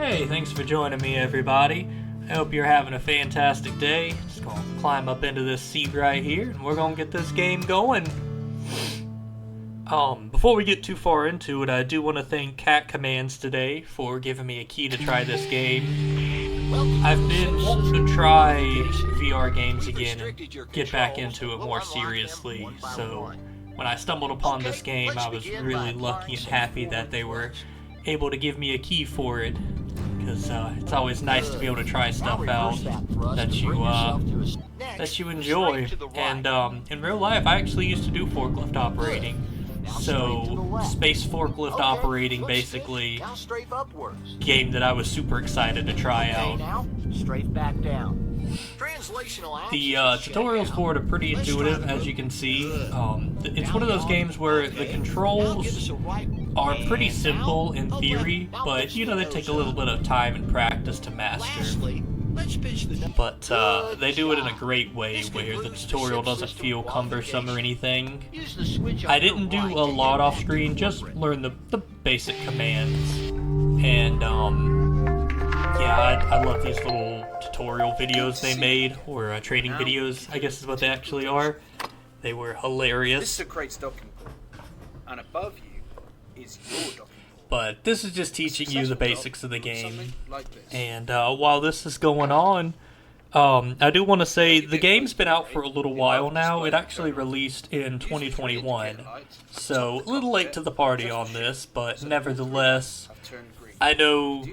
Hey, thanks for joining me, everybody. I hope you're having a fantastic day. Just gonna climb up into this seat right here, and we're gonna get this game going. Before we get too far into it, I do want to thank Cat Commands today for giving me a key to try this game. I've been to try VR games again and get back into it more seriously, so when I stumbled upon this game, I was really lucky and happy that they were able to give me a key for it, because it's always nice to be able to try stuff out that you enjoy. And in real life, I actually used to do forklift operating. So, space forklift operating, basically, game that I was super excited to try out. The tutorials for it are pretty intuitive, as you can see. It's one of those games where the controls are pretty simple in theory, but you know, they take a little bit of time and practice to master. But they do it in a great way where the tutorial doesn't feel cumbersome or anything. I didn't do a lot off screen, just learn the basic commands. And yeah, I love these little tutorial videos they made, or training videos, I guess is what they actually are. They were hilarious. This is a crate's docking port, and above you is your docking port. But this is just teaching you the basics of the game. And while this is going on, I do want to say the game's been out for a little while now. It actually released in 2021, so a little late to the party on this, but nevertheless, I know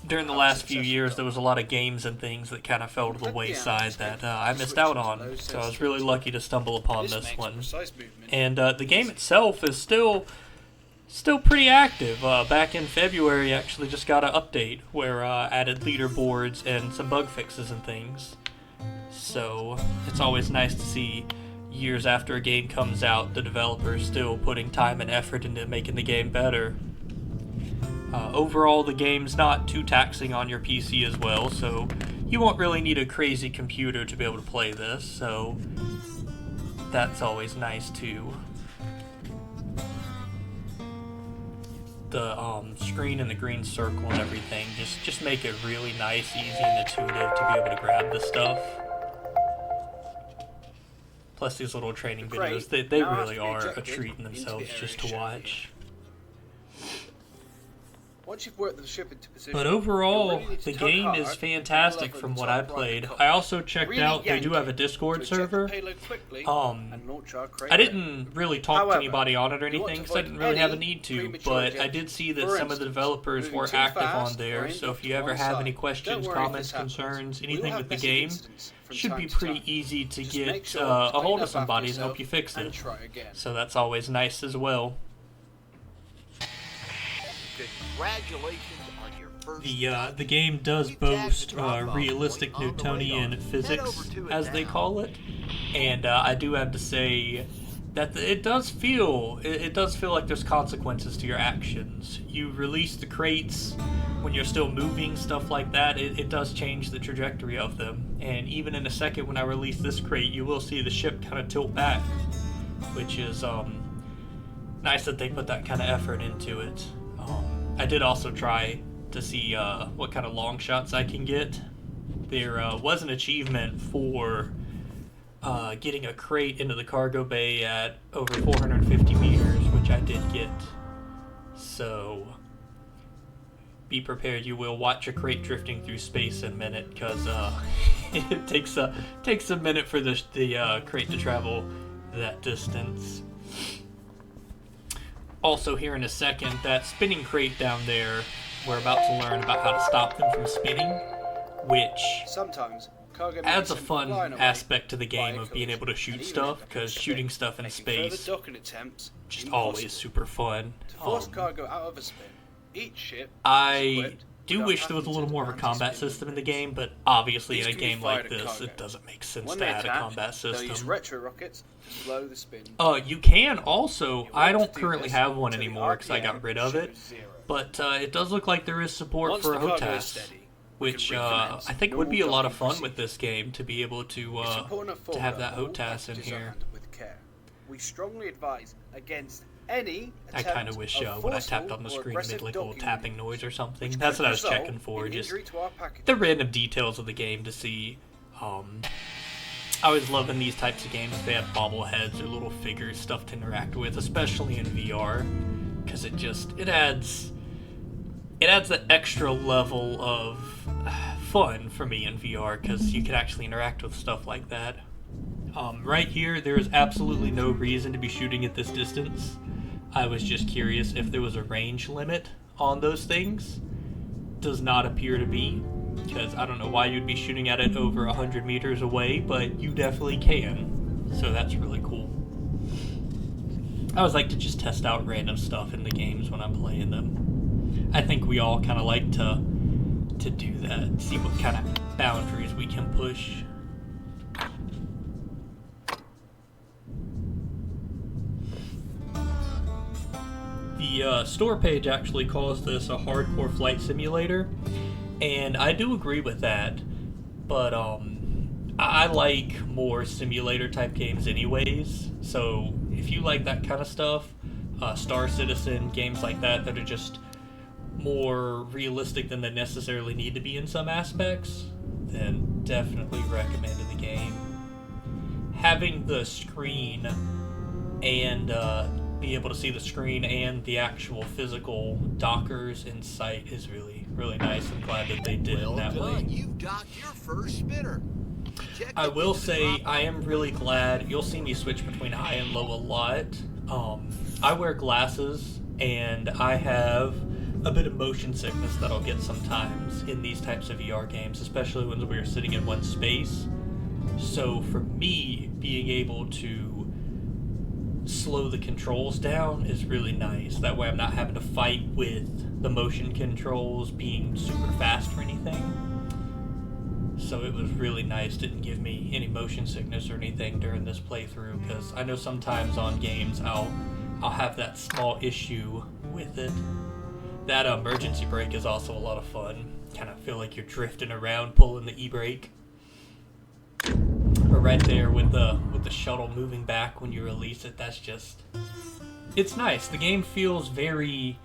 during the last few years there was a lot of games and things that kind of fell to the wayside that I missed out on, so I was really lucky to stumble upon this one. And the game itself is still pretty active. Back in February, actually just got an update where added leaderboards and some bug fixes and things. So it's always nice to see years after a game comes out, the developers still putting time and effort into making the game better. Overall, the game's not too taxing on your PC as well, so you won't really need a crazy computer to be able to play this, so that's always nice too. The screen and the green circle and everything just make it really nice, easy, and intuitive to be able to grab this stuff. Plus these little training videos, they really are a treat in themselves just to watch. Once you've worked the ship into position, but overall, the game is fantastic from what I played. I also checked out, they do have a Discord server. I didn't really talk to anybody on it or anything, because I didn't really have a need to, but I did see that some of the developers were active on there, so if you ever have any questions, comments, concerns, anything with the game, it should be pretty easy to get a hold of somebody to help you fix it. So that's always nice as well. The game does boast realistic Newtonian physics, as they call it, and I do have to say that it does feel like there's consequences to your actions. You release the crates when you're still moving, stuff like that. It does change the trajectory of them, and even in a second when I release this crate, you will see the ship kind of tilt back, which is nice that they put that kind of effort into it. I did also try to see what kind of long shots I can get. There was an achievement for getting a crate into the cargo bay at over 450 meters, which I did get. So be prepared, you will watch a crate drifting through space in a minute, because it takes a minute for the crate to travel that distance. Also, here in a second, that spinning crate down there, we're about to learn about how to stop them from spinning, which adds a fun aspect to the game of being able to shoot stuff, because shooting stuff in space just always super fun. I do wish there was a little more of a combat system in the game, but obviously in a game like this, it doesn't make sense to add a combat system. You can also, I don't currently have one anymore because I got rid of it, but it does look like there is support for a HOTAS, which I think would be a lot of fun with this game, to be able to have that HOTAS in here. We strongly advise against Any I kind of wish when I tapped on the screen it made like a little tapping noise or something. That's what I was checking for, just the random details of the game to see. I always love in these types of games if they have bobbleheads or little figures, stuff to interact with, especially in VR, because it adds that extra level of fun for me in VR, because you can actually interact with stuff like that. Right here, there is absolutely no reason to be shooting at this distance. I was just curious if there was a range limit on those things. Does not appear to be, because I don't know why you'd be shooting at it over 100 meters away, but you definitely can. So that's really cool. I always like to just test out random stuff in the games when I'm playing them. I think we all kind of like to do that, see what kind of boundaries we can push. The store page actually calls this a hardcore flight simulator, and I do agree with that, but I like more simulator type games anyways, so if you like that kind of stuff, Star Citizen, games like that are just more realistic than they necessarily need to be in some aspects, then definitely recommended the game. Having the screen and be able to see the screen and the actual physical dockers in sight is really, really nice. I'm glad that they did it that way. You've docked your first spinner. I will say I am really glad. You'll see me switch between high and low a lot. I wear glasses and I have a bit of motion sickness that I'll get sometimes in these types of VR games, especially when we're sitting in one space. So for me, being able to slow the controls down is really nice. That way I'm not having to fight with the motion controls being super fast or anything. So it was really nice. Didn't give me any motion sickness or anything during this playthrough, because I know sometimes on games I'll have that small issue with it. That emergency brake is also a lot of fun. Kind of feel like you're drifting around pulling the e-brake. But right there with the shuttle moving back when you release it, that's just, it's nice. The game feels very,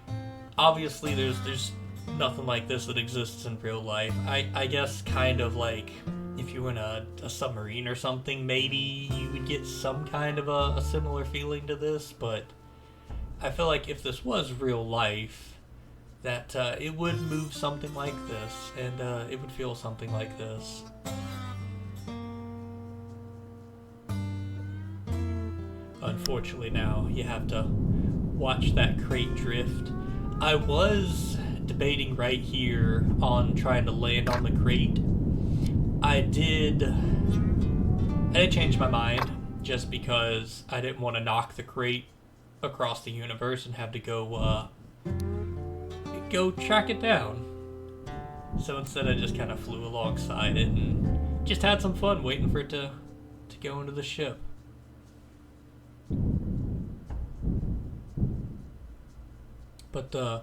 obviously there's nothing like this that exists in real life. I guess kind of like if you were in a submarine or something, maybe you would get some kind of a similar feeling to this, but I feel like if this was real life, that it would move something like this, and it would feel something like this. Unfortunately now, you have to watch that crate drift. I was debating right here on trying to land on the crate. I did change my mind, just because I didn't want to knock the crate across the universe and have to go track it down. So instead I just kind of flew alongside it and just had some fun waiting for it to go into the ship. But the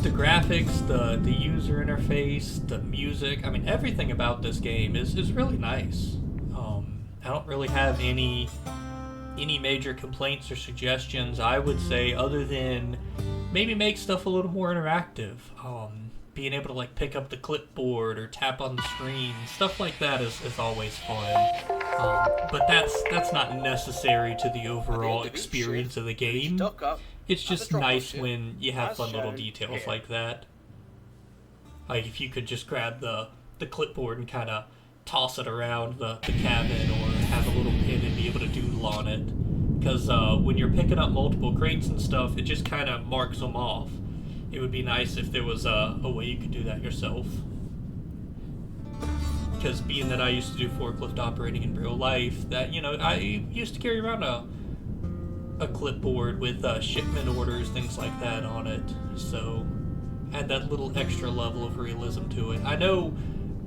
graphics, the user interface, the music, I mean everything about this game is really nice. I don't really have any major complaints or suggestions, I would say, other than maybe make stuff a little more interactive. Being able to like pick up the clipboard or tap on the screen, stuff like that is always fun. But that's not necessary to the overall experience of the game. It's just nice when you have fun little details like that. Like if you could just grab the clipboard and kind of toss it around the cabin, or have a little pin and be able to doodle on it. Because when you're picking up multiple crates and stuff, it just kind of marks them off. It would be nice if there was a way you could do that yourself. Because being that I used to do forklift operating in real life, that, you know, I used to carry around a clipboard with shipment orders, things like that on it. So add that little extra level of realism to it. I know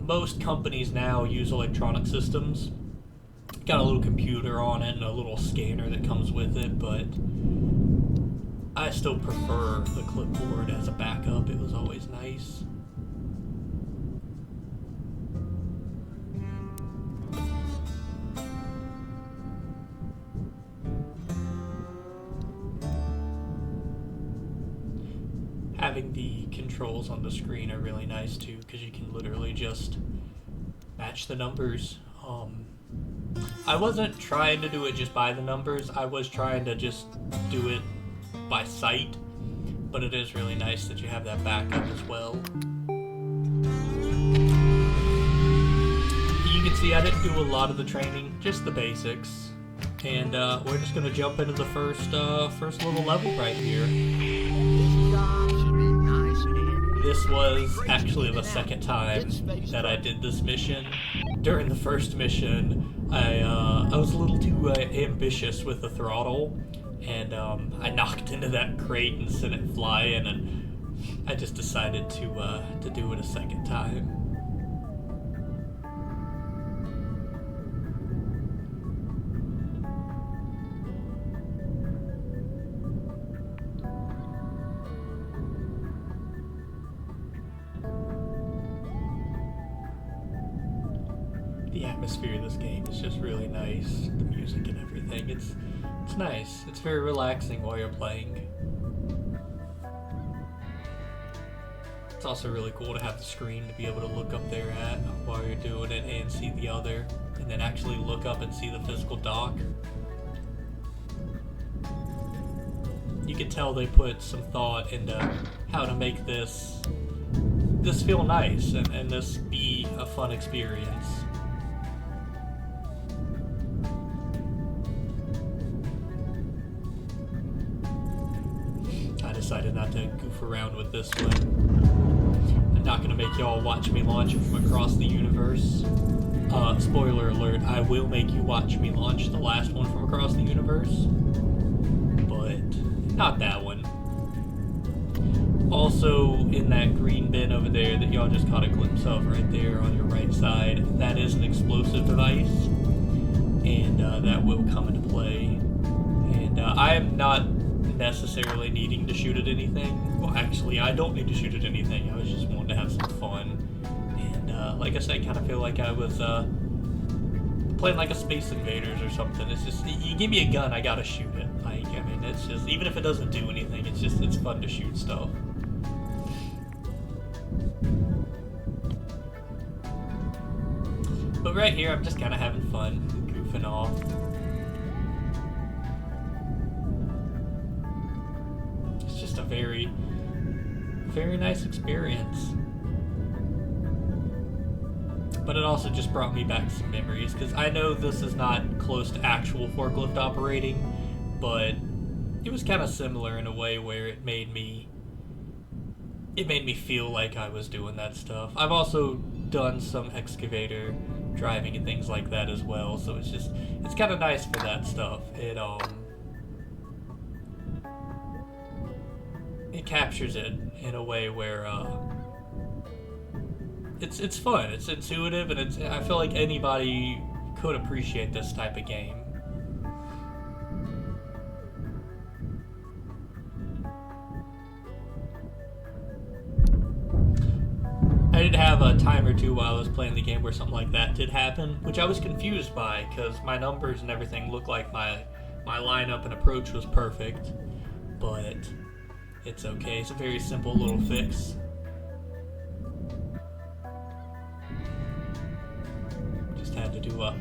most companies now use electronic systems. Got a little computer on it and a little scanner that comes with it, but I still prefer the clipboard as a backup. It was always nice. having the controls on the screen are really nice too, because you can literally just match the numbers. I wasn't trying to do it just by the numbers, I was trying to just do it by sight, but it is really nice that you have that backup as well. You can see I didn't do a lot of the training, just the basics. And we're just gonna jump into the first little level right here. This was actually the second time that I did this mission. During the first mission, I was a little too ambitious with the throttle, and I knocked into that crate and sent it flying, and I just decided to do it a second time. The atmosphere of this game is just really nice. The music and everything. It's nice. It's very relaxing while you're playing. It's also really cool to have the screen to be able to look up there at while you're doing it and see the other, and then actually look up and see the physical dock. You can tell they put some thought into how to make this feel nice and this be a fun experience. I decided not to goof around with this one. I'm not gonna make y'all watch me launch from across the universe. Spoiler alert, I will make you watch me launch the last one from across the universe. But not that one. Also, in that green bin over there that y'all just caught a glimpse of right there on your right side, that is an explosive device. And that will come into play. And I am not necessarily needing to shoot at anything. Well, actually, I don't need to shoot at anything. I was just wanting to have some fun. And like I said, I kind of feel like I was playing like a Space Invaders or something. It's just, you give me a gun, I gotta shoot it. Like, I mean, it's just, even if it doesn't do anything, it's fun to shoot stuff. But right here, I'm just kind of having fun, goofing off. It's just a very, very nice experience. But it also just brought me back some memories, because I know this is not close to actual forklift operating, but it was kind of similar in a way where it made me feel like I was doing that stuff. I've also done some excavator driving and things like that as well, so it's kind of nice for that stuff. It captures it in a way where it's fun, it's intuitive, and I feel like anybody could appreciate this type of game. I did have a time or two while I was playing the game where something like that did happen, which I was confused by, because my numbers and everything looked like my lineup and approach was perfect, but it's okay. It's a very simple little fix. Just had to do a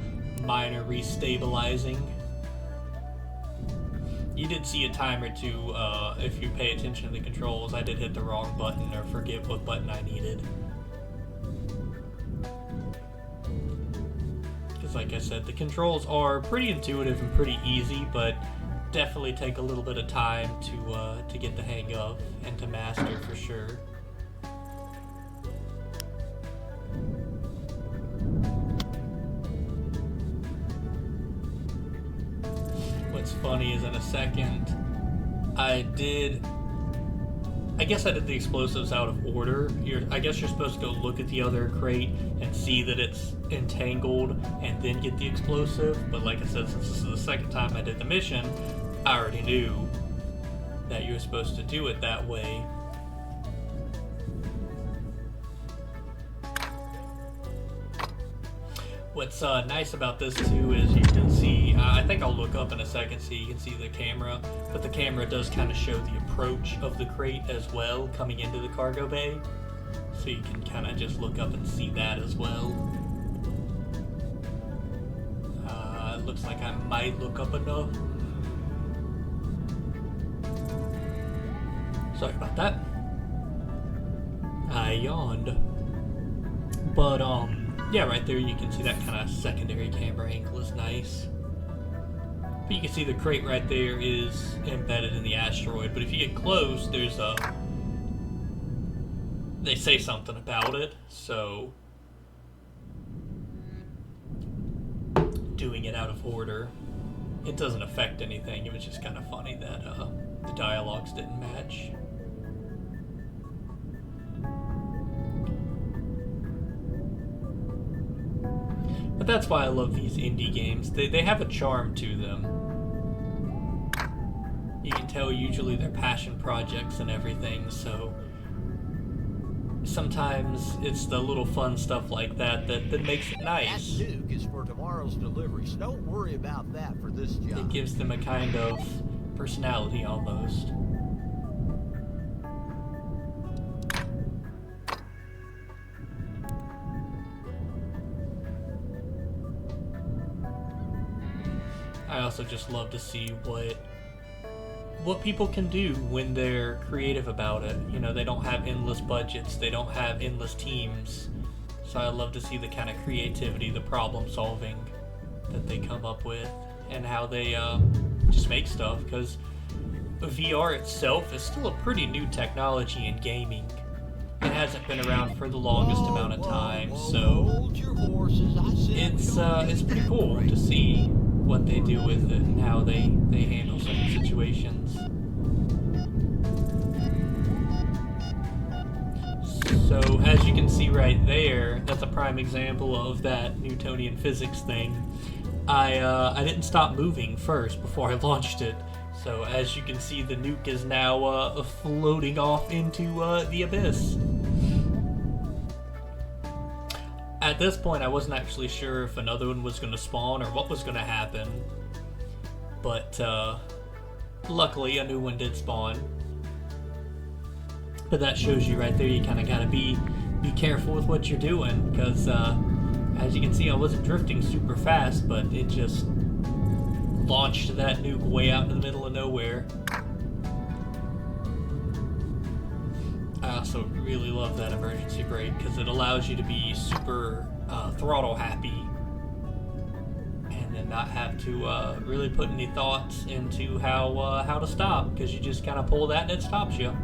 minor restabilizing. You did see a time or two, if you pay attention to the controls, I did hit the wrong button or forget what button I needed. Because like I said, the controls are pretty intuitive and pretty easy, but definitely take a little bit of time to get the hang of and to master for sure. What's funny is in a second, I guess I did the explosives out of order. I guess you're supposed to go look at the other crate and see that it's entangled and then get the explosive. But like I said, since this is the second time I did the mission, I already knew that you were supposed to do it that way. What's nice about this too is you can see, I think I'll look up in a second so you can see the camera, but the camera does kind of show the approach of the crate as well, coming into the cargo bay. So you can kind of just look up and see that as well. It looks like I might look up enough. Sorry about that. I yawned. But, yeah, right there you can see that kind of secondary camera angle is nice. But you can see the crate right there is embedded in the asteroid. But if you get close, there's a... They say something about it, so... Doing it out of order, it doesn't affect anything. It was just kind of funny that the dialogues didn't match. But that's why I love these indie games. They have a charm to them. You can tell usually they're passion projects and everything, so sometimes it's the little fun stuff like that that makes it nice. That nuke is for tomorrow's delivery, so don't worry about that for this job. It gives them a kind of personality almost. I also just love to see what people can do when they're creative about it. You know, they don't have endless budgets, they don't have endless teams. So I love to see the kind of creativity, the problem solving that they come up with, and how they just make stuff, because VR itself is still a pretty new technology in gaming. It hasn't been around for the longest amount of time, so it's pretty cool to see what they do with it and how they handle certain situations. So as you can see right there, that's a prime example of that Newtonian physics thing. I didn't stop moving first before I launched it. So as you can see, the nuke is now floating off into the abyss. At this point, I wasn't actually sure if another one was going to spawn or what was going to happen. But luckily, a new one did spawn. But that shows you right there, you kind of got to be careful with what you're doing. Because as you can see, I wasn't drifting super fast, but it just launched that nuke way out in the middle of nowhere. I also really love that emergency brake because it allows you to be super throttle happy and then not have to really put any thoughts into how to stop, because you just kind of pull that and it stops you.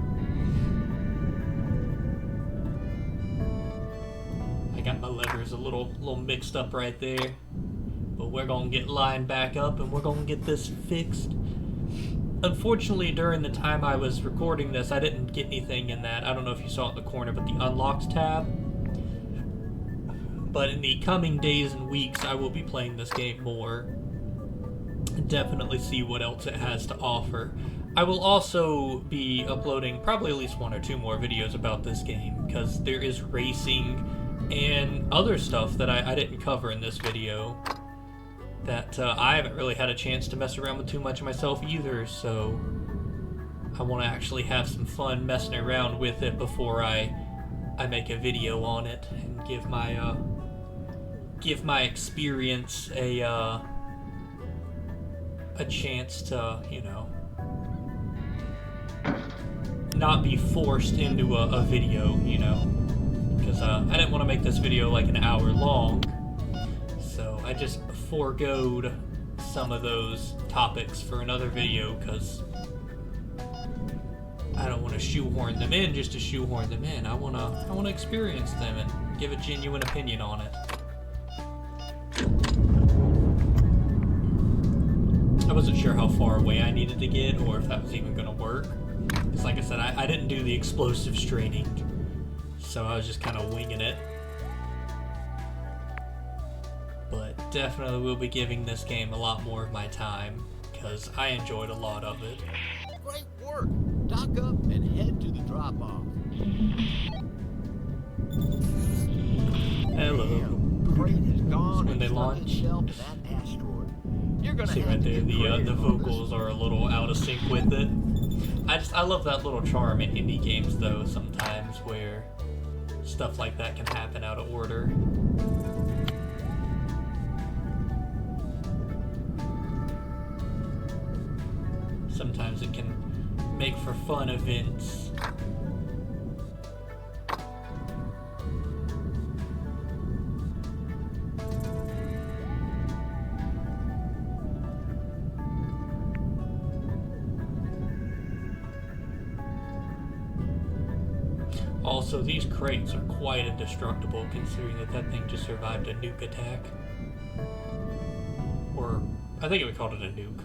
I got my levers a little mixed up right there, but we're gonna get lined back up and we're gonna get this fixed. Unfortunately, during the time I was recording this, I didn't get anything in that. I don't know if you saw it in the corner, but the Unlocked tab. But in the coming days and weeks, I will be playing this game more. And definitely see what else it has to offer. I will also be uploading probably at least 1 or 2 more videos about this game, because there is racing and other stuff that I didn't cover in this video that I haven't really had a chance to mess around with too much myself either, so I want to actually have some fun messing around with it before I make a video on it and give my experience a chance to, you know, not be forced into a video, you know, because I didn't want to make this video like an hour long, so I just foregoed some of those topics for another video because I don't want to shoehorn them in just to shoehorn them in. I want to experience them and give a genuine opinion on it. I wasn't sure how far away I needed to get or if that was even going to work, because like I said, I didn't do the explosives training, so I was just kind of winging it. But definitely will be giving this game a lot more of my time, because I enjoyed a lot of it. Great work. Dock up and head to the drop-off. Hello. Crate has gone When they and launch. itself to that asteroid. You're gonna See have right to there, get the creative on this vocals are a little out of sync with it. I love that little charm in indie games though sometimes where stuff like that can happen out of order. Sometimes it can make for fun events. Also, these crates are quite indestructible considering that that thing just survived a nuke attack. Or, I think we called it a nuke.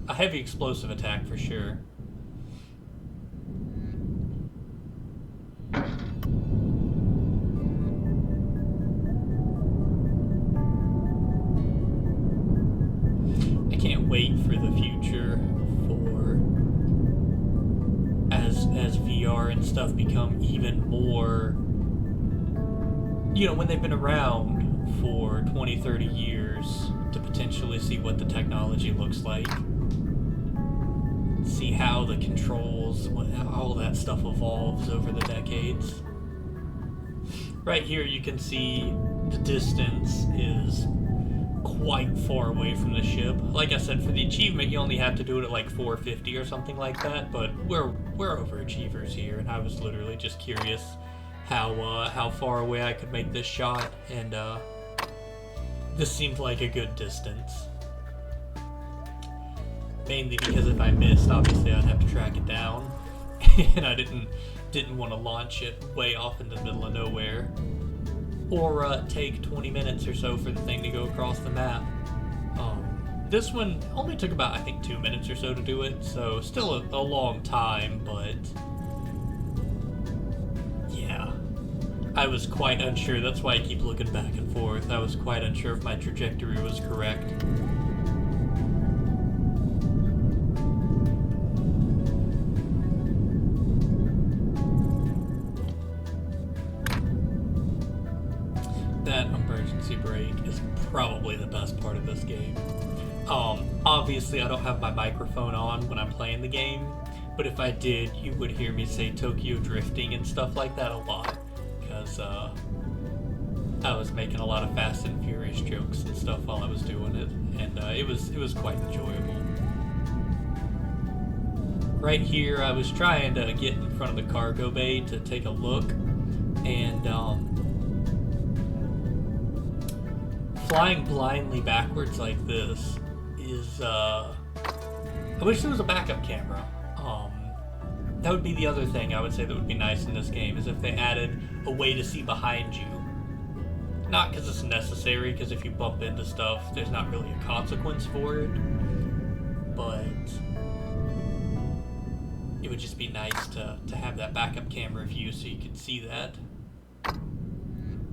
A heavy explosive attack for sure. I can't wait for the future for as VR and stuff become even more, you know, when they've been around for 20, 30 years, to potentially see what the technology looks like. See how the controls, all that stuff evolves over the decades. Right here you can see the distance is quite far away from the ship. Like I said, for the achievement you only have to do it at like 450 or something like that, but we're overachievers here, and I was literally just curious how far away I could make this shot, and this seemed like a good distance. Mainly because if I missed, obviously I'd have to track it down, and I didn't want to launch it way off into the middle of nowhere, or take 20 minutes or so for the thing to go across the map. This one only took about, I think, 2 minutes or so to do it, so still a long time, but yeah. I was quite unsure, that's why I keep looking back and forth. I was quite unsure if my trajectory was correct. That emergency brake is probably the best part of this game. Obviously I don't have my microphone on when I'm playing the game, but if I did, you would hear me say Tokyo drifting and stuff like that a lot, because I was making a lot of Fast and Furious jokes and stuff while I was doing it, and it was quite enjoyable. Right here, I was trying to get in front of the cargo bay to take a look, and flying blindly backwards like this is, I wish there was a backup camera. That would be the other thing I would say that would be nice in this game, is if they added a way to see behind you. Not because it's necessary, because if you bump into stuff, there's not really a consequence for it, but it would just be nice to have that backup camera view so you could see that.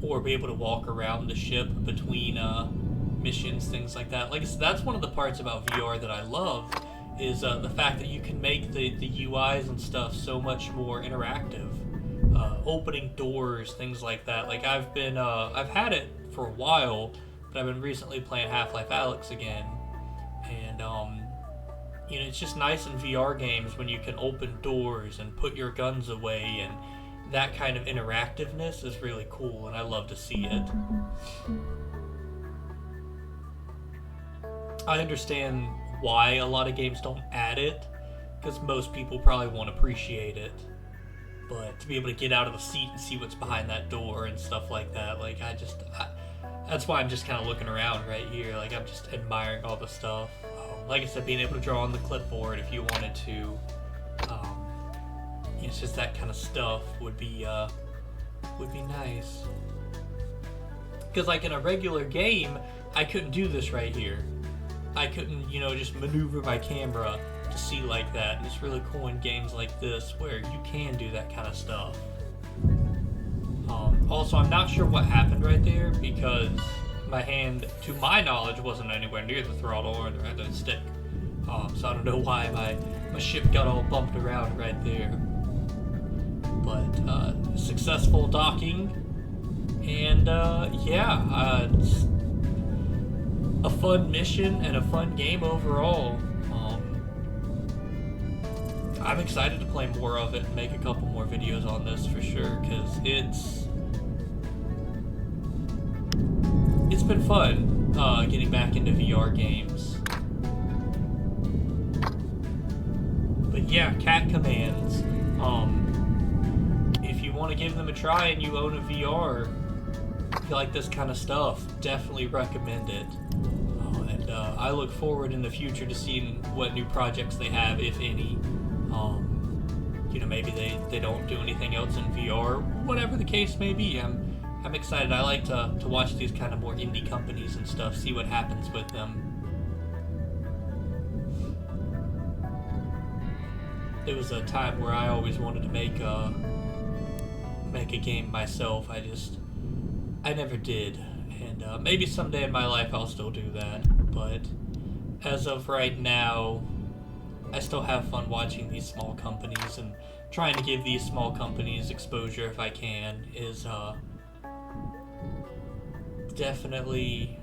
Or be able to walk around the ship between missions, things like that. Like I said, that's one of the parts about VR that I love, is the fact that you can make the UIs and stuff so much more interactive. Opening doors, things like that. Like I've had it for a while, but I've been recently playing Half-Life Alyx again, and you know, it's just nice in VR games when you can open doors and put your guns away, and that kind of interactiveness is really cool, and I love to see it. I understand why a lot of games don't add it, because most people probably won't appreciate it. But to be able to get out of the seat and see what's behind that door and stuff like that, like that's why I'm just kind of looking around right here. Like I'm just admiring all the stuff. Like I said, being able to draw on the clipboard if you wanted to. It's just that kind of stuff would be nice. Because like in a regular game, I couldn't do this right here. I couldn't, you know, just maneuver my camera to see like that. And it's really cool in games like this where you can do that kind of stuff. Also, I'm not sure what happened right there, because my hand, to my knowledge, wasn't anywhere near the throttle or the stick. So I don't know why my ship got all bumped around right there. But successful docking, and yeah, it's a fun mission and a fun game overall. I'm excited to play more of it and make a couple more videos on this for sure, because it's been fun getting back into VR games. But yeah, Cat Commands. If you want to give them a try and you own a VR, if you like this kind of stuff, definitely recommend it. And I look forward in the future to seeing what new projects they have, if any. You know, maybe they don't do anything else in VR, whatever the case may be. I'm excited. I like to watch these kind of more indie companies and stuff, see what happens with them. It was a time where I always wanted to make a game myself. I never did, and maybe someday in my life I'll still do that. But as of right now, I still have fun watching these small companies, and trying to give these small companies exposure if I can is definitely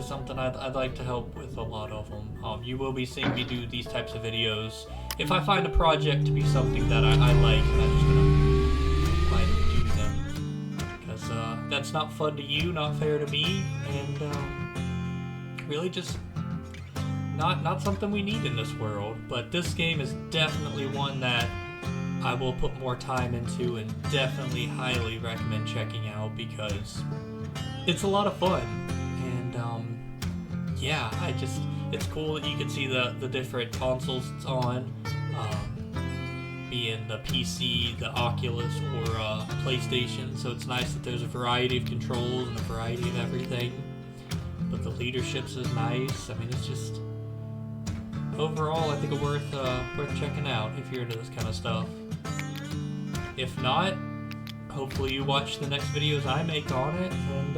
something I'd like to help with a lot of them. You will be seeing me do these types of videos if I find a project to be something that I like, and I'm just gonna finally do them, because that's not fun to you, not fair to me, and really just not something we need in this world. But this game is definitely one that I will put more time into, and definitely highly recommend checking out, because it's a lot of fun. And yeah, it's cool that you can see the different consoles it's on, being the PC, the Oculus, or PlayStation. So it's nice that there's a variety of controls and a variety of everything. But the leaderships is nice. I mean, it's just overall, I think it's worth checking out if you're into this kind of stuff. If not, hopefully you watch the next videos I make on it, and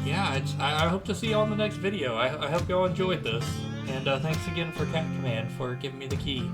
yeah, I hope to see you on the next video. I hope y'all enjoyed this, and thanks again for Cat Command for giving me the key.